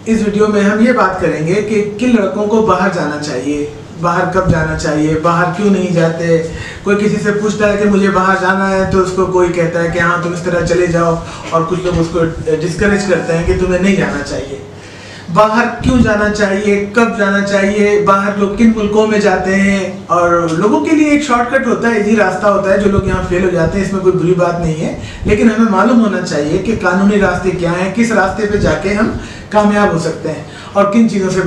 इस वीडियो में हम ये बात करेंगे कि किन लड़कों को बाहर जाना चाहिए, बाहर कब जाना चाहिए, बाहर क्यों नहीं जाते। कोई किसी से पूछता है कि मुझे बाहर जाना है तो उसको कोई कहता है कि हाँ तुम इस तरह चले जाओ, और कुछ लोग उसको डिस्करेज करते हैं कि तुम्हें नहीं जाना चाहिए। बाहर क्यों जाना चाहिए, कब जाना चाहिए, बाहर लोग किन मुल्कों में जाते हैं, और लोगों के लिए एक शॉर्टकट होता है, इजी रास्ता होता है। जो लोग यहाँ फेल हो जाते हैं इसमें कोई बुरी बात नहीं है, लेकिन हमें मालूम होना चाहिए कि कानूनी रास्ते क्या हैं, किस रास्ते पे जाके हम कामयाब हो सकते हैं और किन चीज़ों से।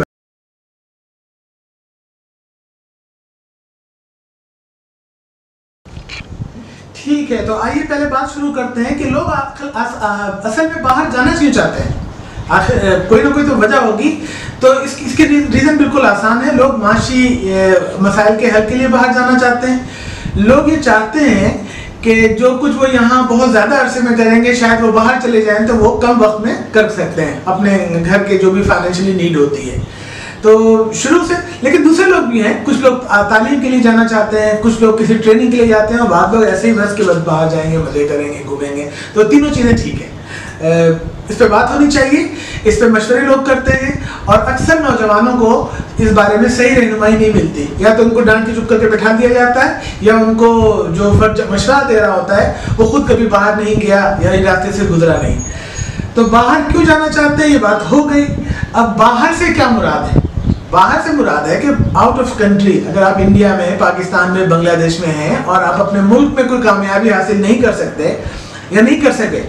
ठीक है, तो आइए पहले बात शुरू करते हैं कि लोग असल में बाहर जाना क्यों चाहते हैं। आखिर कोई ना कोई तो वजह होगी। तो इसके रीज़न बिल्कुल आसान है। लोग माशी मसाइल के हल के लिए बाहर जाना चाहते हैं। लोग ये चाहते हैं कि जो कुछ वो यहाँ बहुत ज़्यादा अरसे में करेंगे शायद वो बाहर चले जाएं तो वो कम वक्त में कर सकते हैं अपने घर के जो भी फाइनेंशियली नीड होती है। तो शुरू से, लेकिन दूसरे लोग भी हैं। कुछ लोग तालीम के लिए जाना चाहते हैं, कुछ लोग किसी ट्रेनिंग के लिए जाते हैं, और बाद लोग ऐसे ही बस के बस बाहर जाएंगे, मजे करेंगे, घूमेंगे। तो तीनों चीज़ें ठीक है। इस पर बात होनी चाहिए, इस पर मशवरे लोग करते हैं, और अक्सर नौजवानों को इस बारे में सही रहनुमाई नहीं मिलती। या तो उनको डांट के चुप करके बैठा दिया जाता है, या उनको जो मशवरा दे रहा होता है वो खुद कभी बाहर नहीं गया या इस रास्ते से गुजरा नहीं। तो बाहर क्यों जाना चाहते हैं ये बात हो गई। अब बाहर से क्या मुराद है? बाहर से मुराद है कि आउट ऑफ कंट्री। अगर आप इंडिया में, पाकिस्तान में, बांग्लादेश में हैं और आप अपने मुल्क में कोई कामयाबी हासिल नहीं कर सकते या नहीं कर सके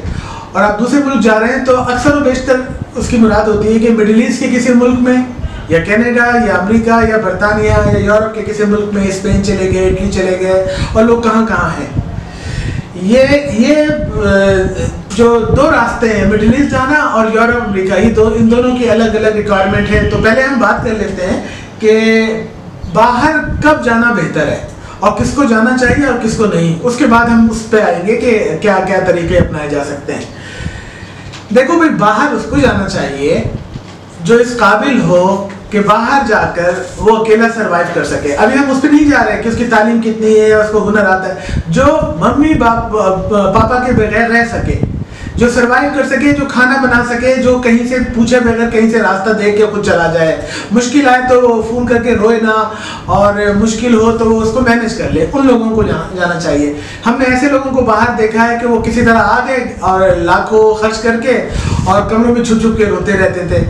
और आप दूसरे मुल्क जा रहे हैं, तो अक्सर और बेशतर उसकी मुराद होती है कि मिडिल ईस्ट के किसी मुल्क में, या कनाडा, या अमेरिका, या बरतानिया, या यूरोप के किसी मुल्क में, स्पेन चले गए, इटली चले गए, और लोग कहाँ कहाँ हैं। ये जो दो रास्ते हैं, मिडिल ईस्ट जाना और यूरोप, अमेरिका, ये इन दोनों की अलग अलग रिक्वायरमेंट है। तो पहले हम बात कर लेते हैं कि बाहर कब जाना बेहतर है और किसको जाना चाहिए और किसको नहीं। उसके बाद हम उस पर आएंगे कि क्या क्या तरीके अपनाए जा सकते हैं। देखो भाई, बाहर उसको जाना चाहिए जो इस काबिल हो कि बाहर जाकर वो अकेला सरवाइव कर सके। अभी हम उस पर नहीं जा रहे कि उसकी तालीम कितनी है या उसको हुनर आता है। जो मम्मी पापा के बगैर रह सके, जो सरवाइव कर सके, जो खाना बना सके, जो कहीं से पूछे बगैर कहीं से रास्ता देख के खुद चला जाए, मुश्किल आए तो वो फ़ोन करके रोए ना, और मुश्किल हो तो वो उसको मैनेज कर ले, उन लोगों को जाना चाहिए। हमने ऐसे लोगों को बाहर देखा है कि वो किसी तरह आ गए और लाखों खर्च करके और कमरों में छुप छुप के रोते रहते थे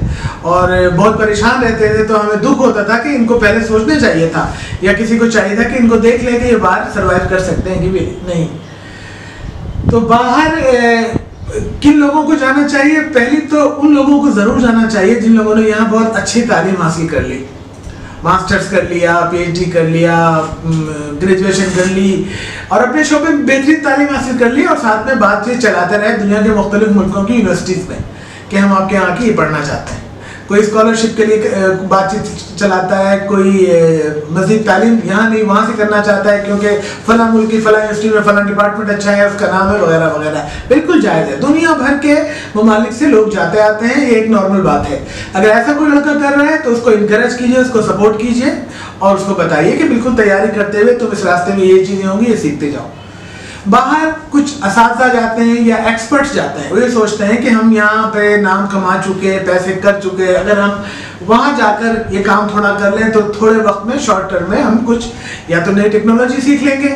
और बहुत परेशान रहते थे। तो हमें दुख होता था कि इनको पहले सोचना चाहिए था, या किसी को चाहिए था कि इनको देख ले कि ये बाहर सर्वाइव कर सकते हैं कि नहीं। तो बाहर किन लोगों को जाना चाहिए? पहले तो उन लोगों को ज़रूर जाना चाहिए जिन लोगों ने यहाँ बहुत अच्छी तालीम हासिल कर ली, मास्टर्स कर लिया, पीएचडी कर लिया, ग्रेजुएशन कर ली, और अपने शोबे में बेहतरीन तालीम हासिल कर ली, और साथ में बातचीत चलाते रहे दुनिया के मुख्तलिफ मुल्कों की यूनिवर्सिटीज़ में कि हम आपके यहाँ की ये पढ़ना चाहते हैं। कोई स्कॉलरशिप के लिए बातचीत चलाता है, कोई मज़ीद तालीम यहाँ नहीं वहाँ से करना चाहता है क्योंकि फ़लाँ मुल्क की फ़लाँ यूनिवर्सिटी में फ़लाँ डिपार्टमेंट अच्छा है, उसका नाम है, वगैरह वगैरह। बिल्कुल जायज़ है। दुनिया भर के ममालिक से लोग जाते आते हैं, ये एक नॉर्मल बात है। अगर ऐसा कोई लड़का कर रहा है तो उसको इनकरेज कीजिए, उसको सपोर्ट कीजिए, और उसको बताइए कि बिल्कुल तैयारी करते हुए तुम इस रास्ते में ये चीज़ें होंगी, ये सीखते जाओ। बाहर कुछ असातिज़ा जाते हैं या एक्सपर्ट्स जाते हैं, वो ये सोचते हैं कि हम यहाँ पे नाम कमा चुके, पैसे कर चुके, अगर हम वहाँ जाकर ये काम थोड़ा कर लें तो थोड़े वक्त में, शॉर्ट टर्म में हम कुछ या तो नई टेक्नोलॉजी सीख लेंगे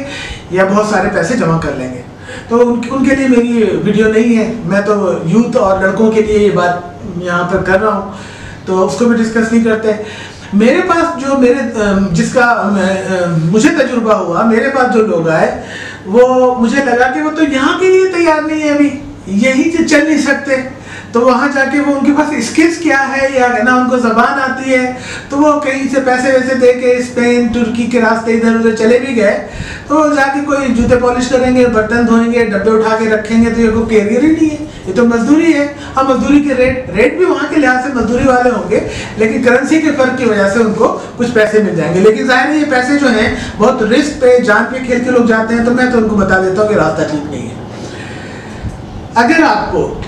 या बहुत सारे पैसे जमा कर लेंगे। तो उनके लिए मेरी वीडियो नहीं है। मैं तो यूथ और लड़कों के लिए ये बात यहाँ पर कर रहा हूँ, तो उसको भी डिस्कस नहीं करते। मेरे पास जो मुझे तजुर्बा हुआ, मेरे पास जो लोग आए, वो मुझे लगा कि वो तो यहाँ के लिए तैयार नहीं है, अभी यही से चल नहीं सकते। तो वहाँ जाके वो, उनके पास स्किल्स क्या है या ना उनको ज़बान आती है, तो वो कहीं से पैसे वैसे दे के स्पेन, तुर्की के रास्ते इधर उधर चले भी गए, तो जाके कोई जूते पॉलिश करेंगे, बर्तन धोएंगे, डब्बे उठा के रखेंगे, तो ये कोई कैरियर ही नहीं है, ये तो मजदूरी है। हाँ, मजदूरी के रेट भी वहाँ के लिहाज से मजदूरी वाले होंगे, लेकिन करेंसी के फ़र्क की वजह से उनको कुछ पैसे मिल जाएंगे। लेकिन जाहिर है ये पैसे जो हैं बहुत रिस्क पे, जान पे खेल के लोग जाते हैं। तो मैं तो उनको बता देता हूँ कि रास्ता ठीक नहीं है। अगर आपको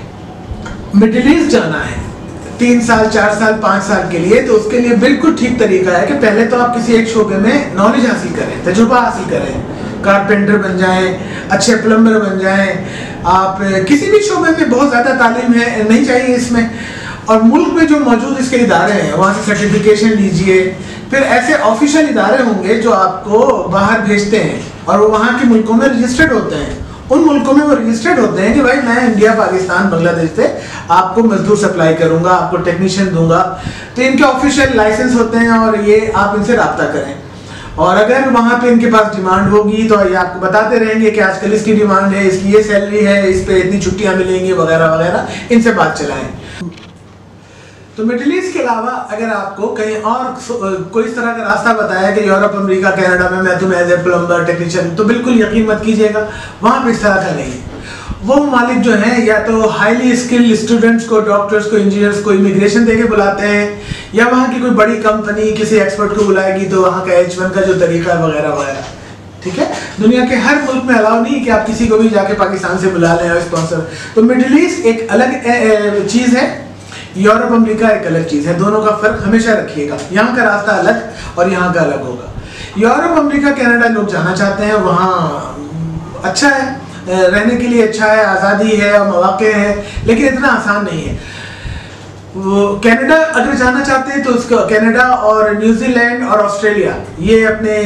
मिडिल ईस्ट जाना है 3 साल, 4 साल, 5 साल के लिए, तो उसके लिए बिल्कुल ठीक तरीका है कि पहले तो आप किसी एक शोबे में नॉलेज हासिल करें, तजुर्बा हासिल करें। कारपेंटर बन जाएं, अच्छे प्लम्बर बन जाएं, आप किसी भी शोबे में बहुत ज़्यादा तालीम है नहीं चाहिए इसमें। और मुल्क में जो मौजूद इसके इदारे हैं वहाँ से सर्टिफिकेशन लीजिए। फिर ऐसे ऑफिशियल इदारे होंगे जो आपको बाहर भेजते हैं और वो वहाँ के मुल्कों में रजिस्टर्ड होते हैं। उन मुल्कों में वो रजिस्टर्ड होते हैं कि भाई मैं इंडिया, पाकिस्तान, बांग्लादेश से आपको मजदूर सप्लाई करूँगा, आपको टेक्नीशियन दूंगा। तो इनके ऑफिशियल लाइसेंस होते हैं और ये आप इनसे रब्ता करें। और अगर वहाँ पे इनके पास डिमांड होगी तो ये आपको बताते रहेंगे कि आजकल इसकी डिमांड है, इसकी ये सैलरी है, इस पे इतनी छुट्टियाँ मिलेंगी वगैरह वगैरह, इनसे बात चलाएं। तो मिडिल ईस्ट के अलावा अगर आपको कहीं और कोई इस तरह का रास्ता बताया कि यूरोप, अमेरिका, कनाडा में मैं तुम्हें एज ए प्लम्बर, टेक्नीशियन, तो बिल्कुल यकीन मत कीजिएगा, वहाँ पे इस तरह का नहीं है। वो मालिक जो हैं या तो हाईली स्किल्ड स्टूडेंट्स को, डॉक्टर्स को, इंजीनियर्स को इमिग्रेशन देके बुलाते हैं, या वहाँ की कोई बड़ी कंपनी किसी एक्सपर्ट को बुलाएगी तो वहाँ का H1 का जो तरीका है वगैरह वगैरह, ठीक है। दुनिया के हर मुल्क में अलाउ नहीं कि आप किसी को भी जाके पाकिस्तान से बुला लें और स्पॉन्सर। तो मिडिल ईस्ट एक अलग चीज़ है, यूरोप, अमेरिका एक अलग चीज़ है। दोनों का फ़र्क हमेशा रखिएगा। यहाँ का रास्ता अलग और यहाँ का अलग होगा। यूरोप, अमेरिका, कनाडा लोग जाना चाहते हैं, वहाँ अच्छा है, रहने के लिए अच्छा है, आज़ादी है और मौके हैं, लेकिन इतना आसान नहीं है। वो कनाडा अगर जाना चाहते हैं तो उसका कनाडा और न्यूजीलैंड और ऑस्ट्रेलिया ये अपने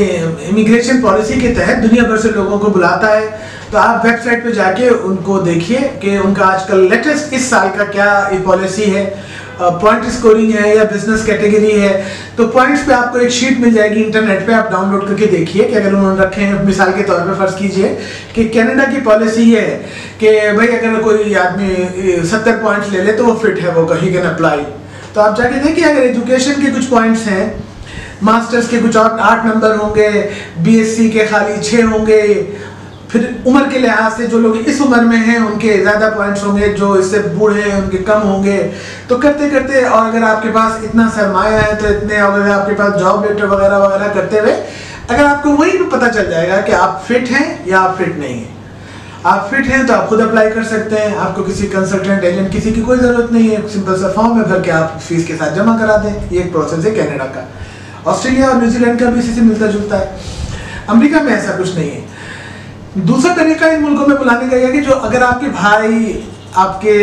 इमिग्रेशन पॉलिसी के तहत दुनिया भर से लोगों को बुलाता है। तो आप वेबसाइट पे जाके उनको देखिए कि उनका आजकल लेटेस्ट इस साल का क्या पॉलिसी है, पॉइंट स्कोरिंग है या बिजनेस कैटेगरी है। तो पॉइंट्स पे आपको एक शीट मिल जाएगी इंटरनेट पे, आप डाउनलोड करके देखिए कि अगर उन्होंने रखे हैं। मिसाल के तौर पे फर्ज कीजिए कि कनाडा की पॉलिसी ये है कि भाई अगर कोई आदमी 70 पॉइंट्स ले ले तो वो फिट है, वो कहीं कैन अप्लाई। तो आप जाके देखिए, अगर एजुकेशन के कुछ पॉइंट्स हैं, मास्टर्स के कुछ और 8 नंबर होंगे, BSc के खाली 6 होंगे, फिर उम्र के लिहाज से जो लोग इस उम्र में हैं उनके ज़्यादा पॉइंट्स होंगे, जो इससे बूढ़े हैं उनके कम होंगे। तो करते करते, और अगर आपके पास इतना सरमाया है तो इतने, और अगर आपके पास जॉब लेटर वगैरह वगैरह करते हुए अगर आपको वही भी पता चल जाएगा कि आप फिट हैं या आप फिट नहीं हैं। आप फिट हैं तो आप खुद अप्लाई कर सकते हैं, आपको किसी कंसल्टेंट, एजेंट, किसी की कोई ज़रूरत नहीं है। सिंपल सा फॉर्म है, भर के आप फीस के साथ जमा करा दें। ये एक प्रोसेस है कनाडा का। ऑस्ट्रेलिया और न्यूजीलैंड का भी इसी से मिलता जुलता है। अमेरिका में ऐसा कुछ नहीं है। दूसरा तरीका इन मुल्कों में बुलाने का यह कि जो अगर आपके भाई, आपके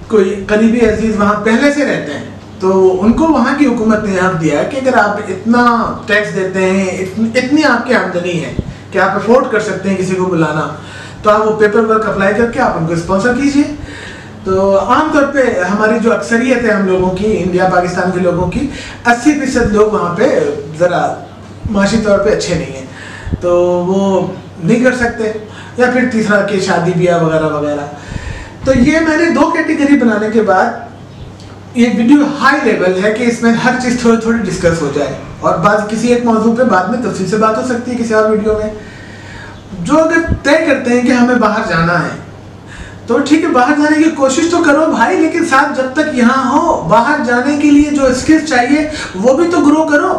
कोई करीबी अजीज वहाँ पहले से रहते हैं तो उनको वहाँ की हुकूमत ने हक दिया है कि अगर आप इतना टैक्स देते हैं, इतनी आपकी आमदनी है कि आप अफोर्ड कर सकते हैं किसी को बुलाना, तो आप वो पेपर वर्क अप्लाई करके आप उनको स्पॉन्सर कीजिए। तो आमतौर पे हमारी जो अक्सरियत है हम लोगों की, इंडिया पाकिस्तान के लोगों की, 80% लोग वहाँ पे ज़रा माशी तौर पे अच्छे नहीं हैं, तो वो नहीं कर सकते। या फिर तीसरा कि शादी ब्याह वगैरह वगैरह। तो ये मैंने 2 कैटेगरी बनाने के बाद ये वीडियो हाई लेवल है कि इसमें हर चीज़ थोड़ी थोड़ी डिस्कस हो जाए, और बाद किसी एक मौजू पे बाद में तफसील से बात हो सकती है किसी और वीडियो में। जो अगर तय करते हैं कि हमें बाहर जाना है तो ठीक है, बाहर जाने की कोशिश तो करो भाई, लेकिन साथ जब तक यहाँ हो, बाहर जाने के लिए जो स्किल्स चाहिए वो भी तो ग्रो करो,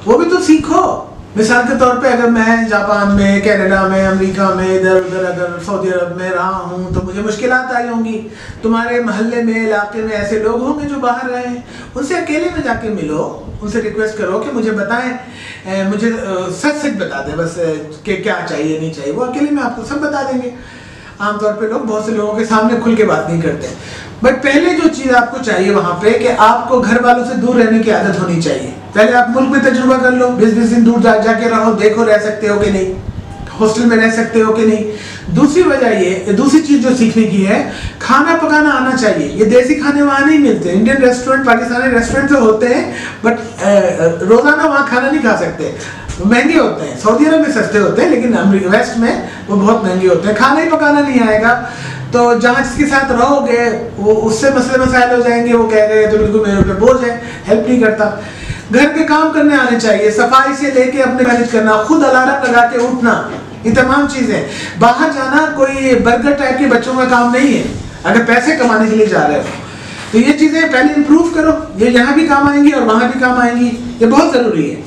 वो भी तो सीखो। मिसाल के तौर पे अगर मैं जापान में, कनाडा में, अमेरिका में, इधर उधर अगर सऊदी अरब में रहा हूँ तो मुझे मुश्किलात आई होंगी। तुम्हारे मोहल्ले में, इलाके में ऐसे लोग होंगे जो बाहर रहे हैं, उनसे अकेले में जाके मिलो, उनसे रिक्वेस्ट करो कि मुझे बताएं, मुझे सच सच बता दें बस कि क्या चाहिए नहीं चाहिए। वो अकेले में आपको सब बता देंगे। आमतौर पे लोग बहुत से लोगों के सामने खुल के बात नहीं करते। बट पहले जो चीज़ आपको चाहिए वहाँ पे कि आपको घर वालों से दूर रहने की आदत होनी चाहिए। पहले आप मुल्क में तजुर्बा कर लो, 20-20 दिन दूर जाके रहो, देखो रह सकते हो कि नहीं, हॉस्टल में रह सकते हो कि नहीं। दूसरी वजह ये, दूसरी चीज़ जो सीखने की है, खाना पकाना आना चाहिए। ये देसी खाने वहाँ नहीं मिलते। इंडियन रेस्टोरेंट, पाकिस्तानी रेस्टोरेंट तो होते हैं बट रोज़ाना वहाँ खाना नहीं खा सकते, महंगे होते हैं। सऊदी अरब में सस्ते होते हैं लेकिन अमेरिका वेस्ट में वो बहुत महंगे होते हैं। खाना ही पकाना नहीं आएगा तो जहाँ जिसके साथ रहोगे वो उससे मसले मसाइल हो जाएंगे, वो कह रहे तो बिल्कुल मेरे पे बोझ है, हेल्प नहीं करता। घर के काम करने आने चाहिए, सफाई से लेके अपने मैनेज करना, खुद अलार्म लगा के उठना, ये तमाम चीज़ें। बाहर जाना कोई बर्गर टाइप के बच्चों का काम नहीं है अगर पैसे कमाने के लिए जा रहे हो। तो ये चीज़ें पहले इम्प्रूव करो, ये यहाँ भी काम आएंगी और वहाँ भी काम आएंगी, ये बहुत ज़रूरी है।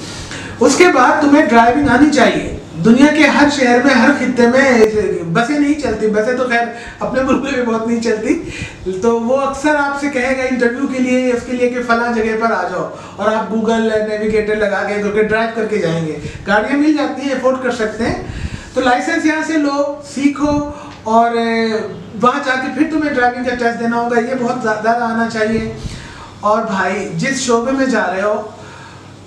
उसके बाद तुम्हें ड्राइविंग आनी चाहिए। दुनिया के हर शहर में, हर खित्ते में बसें नहीं चलती। बसें तो खैर अपने मुल्क में भी बहुत नहीं चलती, तो वो अक्सर आपसे कहेगा इंटरव्यू के लिए, उसके लिए कि फला जगह पर आ जाओ, और आप गूगल नेविगेटर लगा के ड्राइव करके जाएंगे। गाड़ियाँ मिल जाती हैं, अफोर्ड कर सकते हैं। तो लाइसेंस यहाँ से लो, सीखो और वहाँ जाके फिर तुम्हें ड्राइविंग का टेस्ट देना होगा, ये बहुत ज़्यादा आना चाहिए। और भाई जिस शोबे में जा रहे हो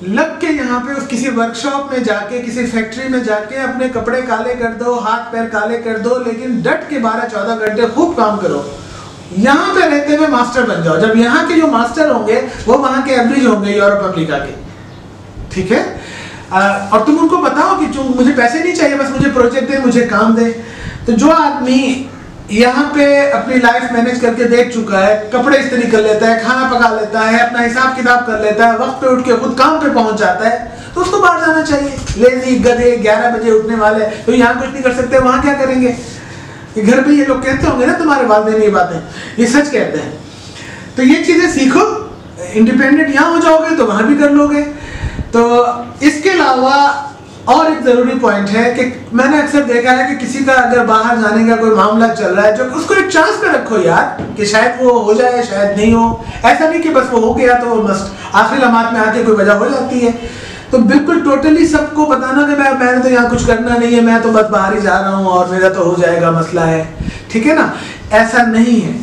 लग के यहाँ पे उस किसी वर्कशॉप में जाके, किसी फैक्ट्री में जाके अपने कपड़े काले कर दो, हाथ पैर काले कर दो, लेकिन डट के 12-14 घंटे खूब काम करो। यहाँ पे रहते हुए मास्टर बन जाओ। जब यहाँ के जो मास्टर होंगे वो वहाँ के एवरेज होंगे यूरोप अमेरिका के, ठीक है। और तुम उनको बताओ कि मुझे पैसे नहीं चाहिए, बस मुझे प्रोजेक्ट दे, मुझे काम दे। तो जो आदमी यहाँ पे अपनी लाइफ मैनेज करके देख चुका है, कपड़े इस्त्री कर लेता है, खाना पका लेता है, अपना हिसाब किताब कर लेता है, वक्त पे उठ के खुद काम पे पहुंच जाता है, तो उसको बाहर जाना चाहिए। लेजी गधे 11 बजे उठने वाले तो यहाँ कुछ नहीं कर सकते, वहाँ क्या करेंगे? घर पे ये लोग कहते होंगे ना तुम्हारे वालिदैन ये बातें, ये सच कहते हैं। तो ये चीजें सीखो, इंडिपेंडेंट यहाँ हो जाओगे तो वहां भी कर लोगे। तो इसके अलावा और एक जरूरी पॉइंट है कि मैंने अक्सर देखा है कि किसी का अगर बाहर जाने का कोई मामला चल रहा है, जो उसको एक चांस पे रखो यार, कि शायद वो हो जाए शायद नहीं हो। ऐसा नहीं कि बस वो हो गया तो मस्त आखिरी लम्हात में आके कोई वजह हो जाती है। तो बिल्कुल टोटली सबको बताना कि मैंने तो यहाँ कुछ करना नहीं है, मैं तो बस बाहर ही जा रहा हूँ और मेरा तो हो जाएगा, मसला है, ठीक है ना। ऐसा नहीं है,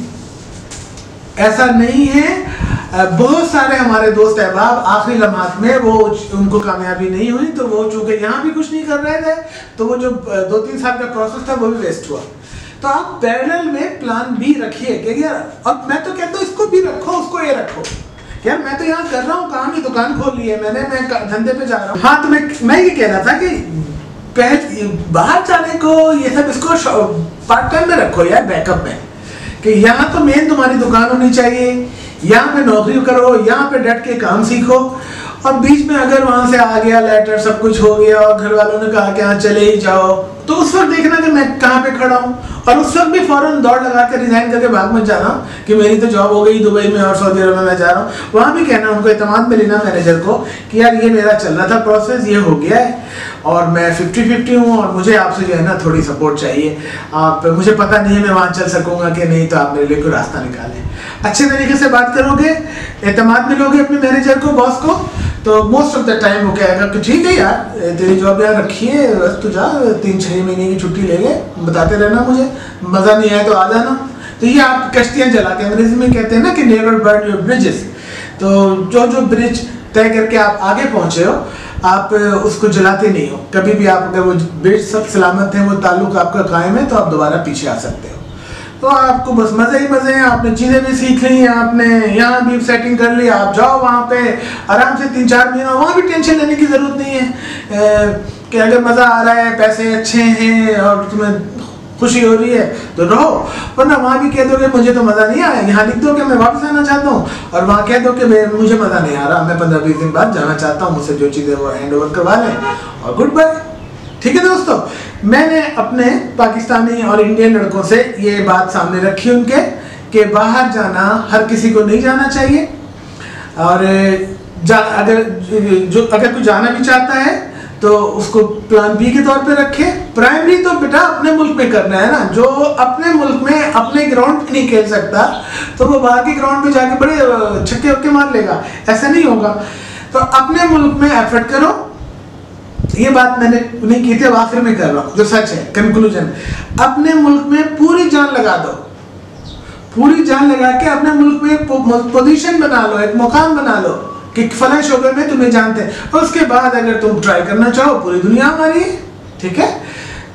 ऐसा नहीं है। बहुत सारे हमारे दोस्त अहबाब आखिरी लम्हात में वो उनको कामयाबी नहीं हुई, तो वो चूंकि यहाँ भी कुछ नहीं कर रहे थे, तो वो जो 2-3 साल का प्रोसेस था वो भी वेस्ट हुआ। तो आप पैरेलल में प्लान बी रखिए कि यार, और मैं तो कहता हूँ इसको भी रखो, उसको ये रखो यार, मैं तो यहाँ कर रहा हूँ काम, ही दुकान खोल ली है मैंने, मैं धंधे पे जा रहा हूँ। हाँ, तो मैं ये कह रहा था कि बाहर जाने को ये सब इसको पार्ट टाइम में रखो यार, बैकअप में, कि यहाँ तो मेन तुम्हारी दुकान होनी चाहिए, यहाँ पे नौकरी करो, यहाँ पे डट के काम सीखो, और बीच में अगर वहां से आ गया लेटर, सब कुछ हो गया और घर वालों ने कहा कि हाँ चले ही जाओ, तो उस वक्त देखना कि मैं कहाँ पे खड़ा हूँ, और उस वक्त भी फौरन दौड़ लगा के रिजाइन करके भाग मत जाना कि मेरी तो जॉब हो गई दुबई में और सऊदी अरब में मैं जा रहा हूँ। वहाँ भी कहना, उनको इत्मीनान में लेना मैनेजर को कि यार ये मेरा चल रहा था प्रोसेस, ये हो गया है और मैं 50-50 हूँ और मुझे आपसे जो है ना थोड़ी सपोर्ट चाहिए, आप, मुझे पता नहीं है मैं वहाँ चल सकूँगा कि नहीं, तो आप मेरे लिए कोई रास्ता निकालें। अच्छे तरीके से बात करोगे, इत्मीनान मिलोगे अपने मैनेजर को, बॉस को, तो मोस्ट ऑफ द टाइम वो कहेगा कि ठीक है यार तेरी जॉब यार रखी है, बस तू जा 3-6 महीने की छुट्टी ले ले, बताते रहना मुझे, मज़ा नहीं आया तो आ जाना। तो ये आप कश्तियाँ जला के, अंग्रेजी में कहते हैं ना कि नेवर बर्न योर ब्रिजेस। तो जो ब्रिज तय करके आप आगे पहुँचे हो, आप उसको जलाते नहीं हो कभी भी। आप अगर वो ब्रिज सब सलामत है, वो ताल्लुक आपका कायम है, तो आप दोबारा पीछे आ सकते हो। तो आपको बस मज़े ही मज़े हैं, आपने चीज़ें भी सीख ली, आपने यहाँ भी सेटिंग कर ली, आप जाओ वहाँ पे आराम से 3-4 महीना, वहाँ भी टेंशन लेने की ज़रूरत नहीं है कि अगर मज़ा आ रहा है, पैसे अच्छे हैं और तुम्हें खुशी हो रही है तो रहो, वरना वहाँ भी कह दो कि मुझे तो मज़ा नहीं आया, यहाँ लिख दो कि मैं वापस आना चाहता हूँ, और वहाँ कह दो कि मुझे मज़ा नहीं आ रहा, मैं 15-20 दिन बाद जाना चाहता हूँ, मुझसे जो चीज़ें वो हैंड ओवर करवा लें और गुड बाय। ठीक है दोस्तों, मैंने अपने पाकिस्तानी और इंडियन लड़कों से ये बात सामने रखी उनके कि बाहर जाना हर किसी को नहीं जाना चाहिए, और अगर कोई जाना भी चाहता है तो उसको प्लान बी के तौर पे रखे। प्राइमरी तो बेटा अपने मुल्क में करना है ना, जो अपने मुल्क में अपने ग्राउंड पे नहीं खेल सकता तो वो बाहर के ग्राउंड पे जाके बड़े छक्के वक्के मार लेगा, ऐसा नहीं होगा। तो अपने मुल्क में एफर्ट करो, ये बात मैंने नहीं की थी, अब आखिर में कर रहा हूँ जो सच है, कंक्लूजन। अपने मुल्क में पूरी जान लगा दो, पूरी जान लगा के अपने मुल्क में एक पोजीशन बना लो, एक मुकाम बना लो कि फलां शोबे में तुम्हें जानते हैं, और उसके बाद अगर तुम ट्राई करना चाहो पूरी दुनिया हमारी है, ठीक है।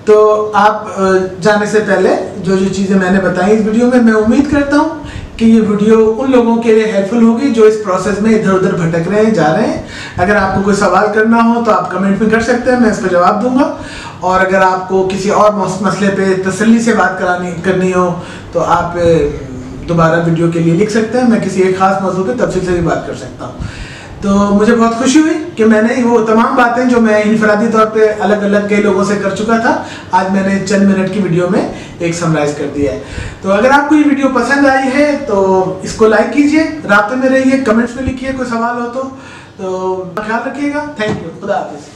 तो आप जाने से पहले जो जो चीज़ें मैंने बताई इस वीडियो में, मैं उम्मीद करता हूँ कि ये वीडियो उन लोगों के लिए हेल्पफुल होगी जो इस प्रोसेस में इधर उधर भटक रहे हैं, जा रहे हैं। अगर आपको कोई सवाल करना हो तो आप कमेंट में कर सकते हैं, मैं इस पर जवाब दूंगा। और अगर आपको किसी और मसले पे तसल्ली से बात करनी हो तो आप दोबारा वीडियो के लिए लिख सकते हैं, मैं किसी एक खास मौजू पे तफसील से भी बात कर सकता हूँ। तो मुझे बहुत खुशी हुई कि मैंने वो तमाम बातें जो मैं इनफरादी तौर पे अलग अलग कई लोगों से कर चुका था, आज मैंने चंद मिनट की वीडियो में एक समराइज कर दिया है। तो अगर आपको ये वीडियो पसंद आई है तो इसको लाइक कीजिए, राब्ते में रहिए, कमेंट्स में लिखिए कोई सवाल हो तो ख्याल रखिएगा। थैंक यू, खुदा हाफिज़।